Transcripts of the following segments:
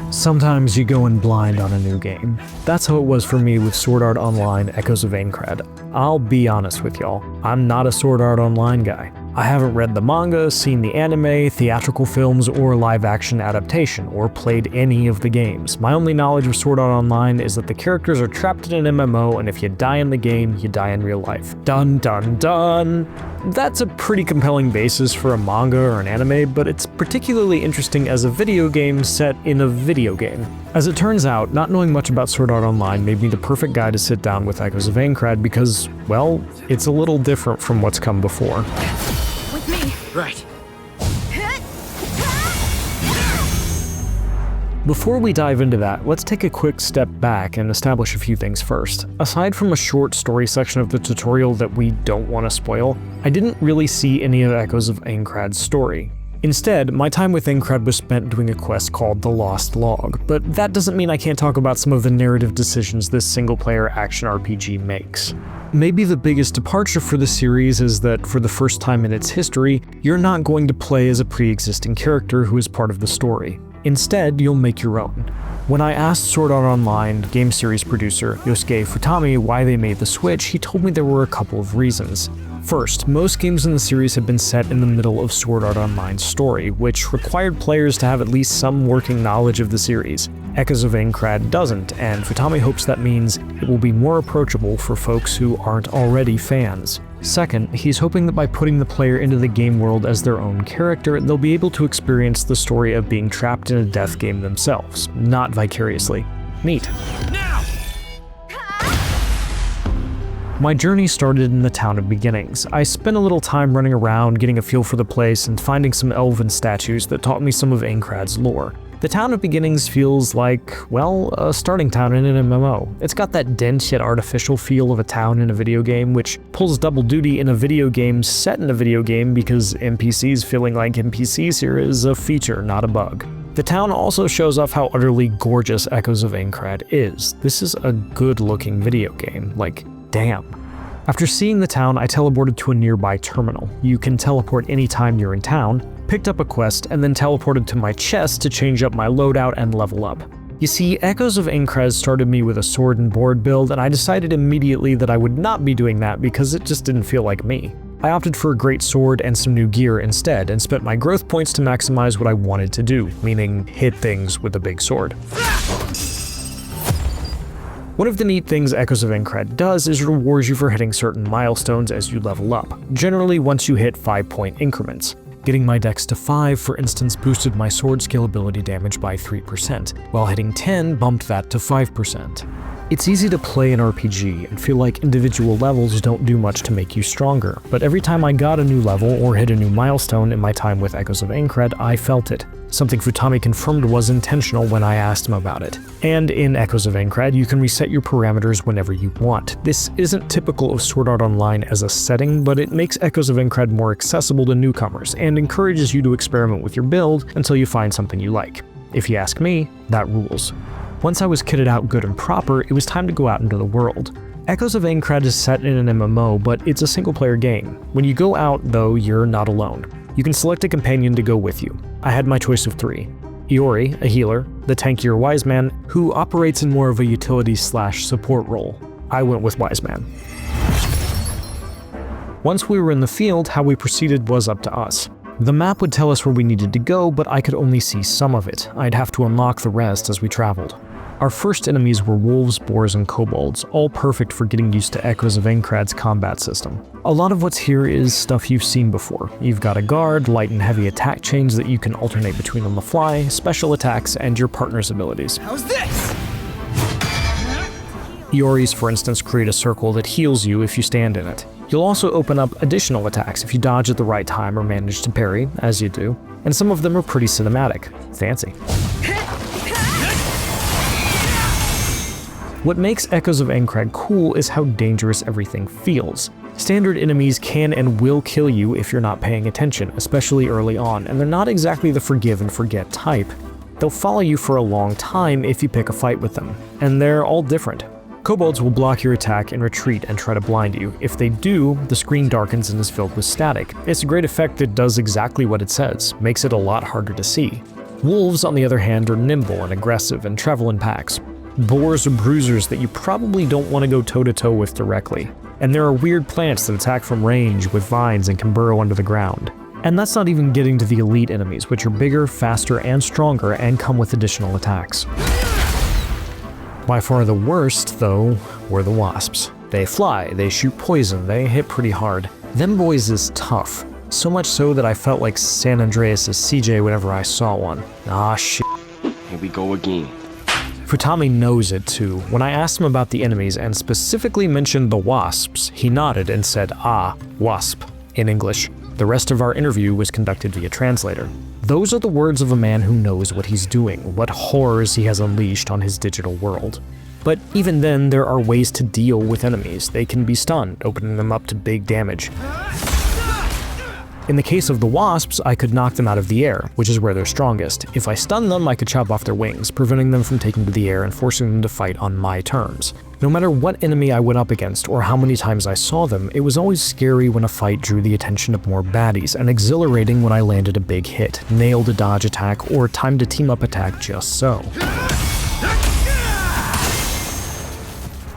Sometimes you go in blind on a new game. That's how it was for me with Sword Art Online Echoes of Aincrad. I'll be honest with y'all, I'm not a Sword Art Online guy. I haven't read the manga, seen the anime, theatrical films, or live-action adaptation, or played any of the games. My only knowledge of Sword Art Online is that the characters are trapped in an MMO, and if you die in the game, you die in real life. Dun dun dun! That's a pretty compelling basis for a manga or an anime, but it's particularly interesting as a video game set in a video game. As it turns out, not knowing much about Sword Art Online made me the perfect guy to sit down with Echoes of Aincrad because, well, it's a little different from what's come before. With me. Right. Before we dive into that, let's take a quick step back and establish a few things first. Aside from a short story section of the tutorial that we don't want to spoil, I didn't really see any of Echoes of Aincrad's story. Instead, my time with Aincrad was spent doing a quest called The Lost Log, but that doesn't mean I can't talk about some of the narrative decisions this single-player action RPG makes. Maybe the biggest departure for the series is that for the first time in its history, you're not going to play as a pre-existing character who is part of the story. Instead, you'll make your own. When I asked Sword Art Online game series producer Yosuke Futami why they made the switch, he told me there were a couple of reasons. First, most games in the series have been set in the middle of Sword Art Online's story, which required players to have at least some working knowledge of the series. Echoes of Aincrad doesn't, and Futami hopes that means it will be more approachable for folks who aren't already fans. Second, he's hoping that by putting the player into the game world as their own character, they'll be able to experience the story of being trapped in a death game themselves, not vicariously. Neat. Now! My journey started in the Town of Beginnings. I spent a little time running around, getting a feel for the place, and finding some elven statues that taught me some of Aincrad's lore. The Town of Beginnings feels like, well, a starting town in an MMO. It's got that dense yet artificial feel of a town in a video game, which pulls double duty in a video game set in a video game because NPCs feeling like NPCs here is a feature, not a bug. The town also shows off how utterly gorgeous Echoes of Aincrad is. This is a good-looking video game, like, damn. After seeing the town, I teleported to a nearby terminal. You can teleport anytime you're in town, picked up a quest, and then teleported to my chest to change up my loadout and level up. You see, Echoes of Aincrad started me with a sword and board build, and I decided immediately that I would not be doing that because it just didn't feel like me. I opted for a great sword and some new gear instead, and spent my growth points to maximize what I wanted to do, meaning hit things with a big sword. One of the neat things Echoes of Aincrad does is rewards you for hitting certain milestones as you level up, generally once you hit 5-point increments. Getting my dex to 5, for instance, boosted my sword scalability damage by 3%, while hitting 10 bumped that to 5%. It's easy to play an RPG and feel like individual levels don't do much to make you stronger, but every time I got a new level or hit a new milestone in my time with Echoes of Aincrad, I felt it. Something Futami confirmed was intentional when I asked him about it. And in Echoes of Aincrad, you can reset your parameters whenever you want. This isn't typical of Sword Art Online as a setting, but it makes Echoes of Aincrad more accessible to newcomers and encourages you to experiment with your build until you find something you like. If you ask me, that rules. Once I was kitted out good and proper, it was time to go out into the world. Echoes of Aincrad is set in an MMO, but it's a single-player game. When you go out, though, you're not alone. You can select a companion to go with you. I had my choice of 3. Iori, a healer, the tankier Wise Man, who operates in more of a utility/support role. I went with Wise Man. Once we were in the field, how we proceeded was up to us. The map would tell us where we needed to go, but I could only see some of it. I'd have to unlock the rest as we traveled. Our first enemies were wolves, boars, and kobolds, all perfect for getting used to Echoes of Aincrad's combat system. A lot of what's here is stuff you've seen before. You've got a guard, light and heavy attack chains that you can alternate between on the fly, special attacks, and your partner's abilities. How's this? Iori's, for instance, create a circle that heals you if you stand in it. You'll also open up additional attacks if you dodge at the right time or manage to parry, as you do, and some of them are pretty cinematic. Fancy. What makes Echoes of Aincrad cool is how dangerous everything feels. Standard enemies can and will kill you if you're not paying attention, especially early on, and they're not exactly the forgive and forget type. They'll follow you for a long time if you pick a fight with them, and they're all different. Kobolds will block your attack and retreat and try to blind you. If they do, the screen darkens and is filled with static. It's a great effect that does exactly what it says, makes it a lot harder to see. Wolves, on the other hand, are nimble and aggressive and travel in packs. Boars are bruisers that you probably don't want to go toe-to-toe with directly. And there are weird plants that attack from range with vines and can burrow under the ground. And that's not even getting to the elite enemies, which are bigger, faster, and stronger and come with additional attacks. By far the worst, though, were the wasps. They fly, they shoot poison, they hit pretty hard. Them boys is tough. So much so that I felt like San Andreas' CJ whenever I saw one. Ah, shit. Here we go again. Futami knows it too. When I asked him about the enemies and specifically mentioned the wasps, he nodded and said, "Ah, wasp," in English. The rest of our interview was conducted via translator. Those are the words of a man who knows what he's doing, what horrors he has unleashed on his digital world. But even then, there are ways to deal with enemies. They can be stunned, opening them up to big damage. In the case of the wasps, I could knock them out of the air, which is where they're strongest. If I stun them, I could chop off their wings, preventing them from taking to the air and forcing them to fight on my terms. No matter what enemy I went up against or how many times I saw them, it was always scary when a fight drew the attention of more baddies, and exhilarating when I landed a big hit, nailed a dodge attack, or timed a team-up attack just so.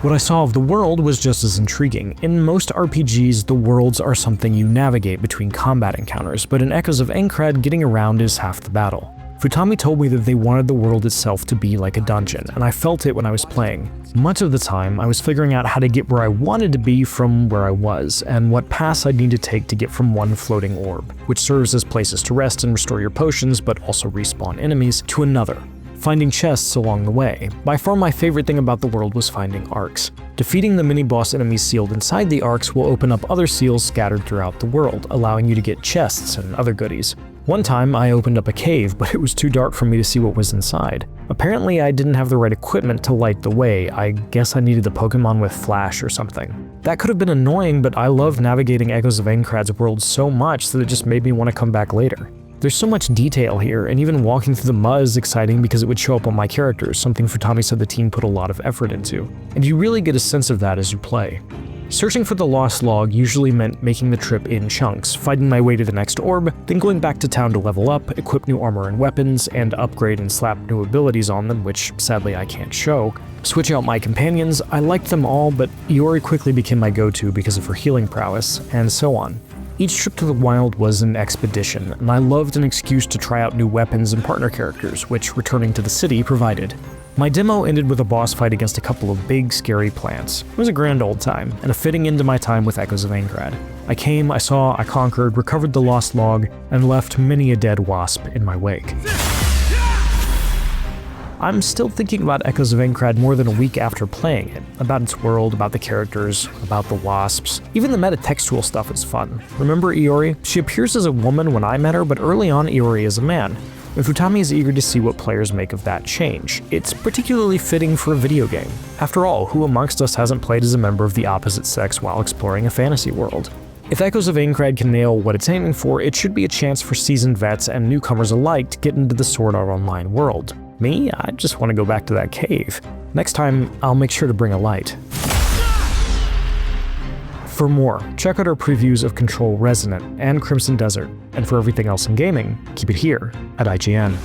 What I saw of the world was just as intriguing. In most RPGs, the worlds are something you navigate between combat encounters, but in Echoes of Aincrad, getting around is half the battle. Futami told me that they wanted the world itself to be like a dungeon, and I felt it when I was playing. Much of the time, I was figuring out how to get where I wanted to be from where I was, and what paths I'd need to take to get from one floating orb, which serves as places to rest and restore your potions, but also respawn enemies, to another, finding chests along the way. By far my favorite thing about the world was finding arcs. Defeating the mini-boss enemies sealed inside the arcs will open up other seals scattered throughout the world, allowing you to get chests and other goodies. One time I opened up a cave, but it was too dark for me to see what was inside. Apparently I didn't have the right equipment to light the way. I guess I needed the Pokemon with flash or something. That could have been annoying, but I love navigating Echoes of Aincrad's world so much that it just made me want to come back later. There's so much detail here, and even walking through the mud is exciting because it would show up on my characters, something Futami said the team put a lot of effort into. And you really get a sense of that as you play. Searching for the lost log usually meant making the trip in chunks, fighting my way to the next orb, then going back to town to level up, equip new armor and weapons, and upgrade and slap new abilities on them, which sadly I can't show. Switch out my companions, I liked them all, but Iori quickly became my go-to because of her healing prowess, and so on. Each trip to the wild was an expedition, and I loved an excuse to try out new weapons and partner characters, which returning to the city provided. My demo ended with a boss fight against a couple of big, scary plants. It was a grand old time, and a fitting end to my time with Echoes of Aincrad. I came, I saw, I conquered, recovered the lost log, and left many a dead wasp in my wake. I'm still thinking about Echoes of Aincrad more than a week after playing it, about its world, about the characters, about the wasps. Even the metatextual stuff is fun. Remember Iori? She appears as a woman when I met her, but early on Iori is a man. And Futami is eager to see what players make of that change. It's particularly fitting for a video game. After all, who amongst us hasn't played as a member of the opposite sex while exploring a fantasy world? If Echoes of Aincrad can nail what it's aiming for, it should be a chance for seasoned vets and newcomers alike to get into the Sword Art Online world. Me? I just want to go back to that cave. Next time, I'll make sure to bring a light. For more, check out our previews of Control Resonant and Crimson Desert, and for everything else in gaming, keep it here at IGN.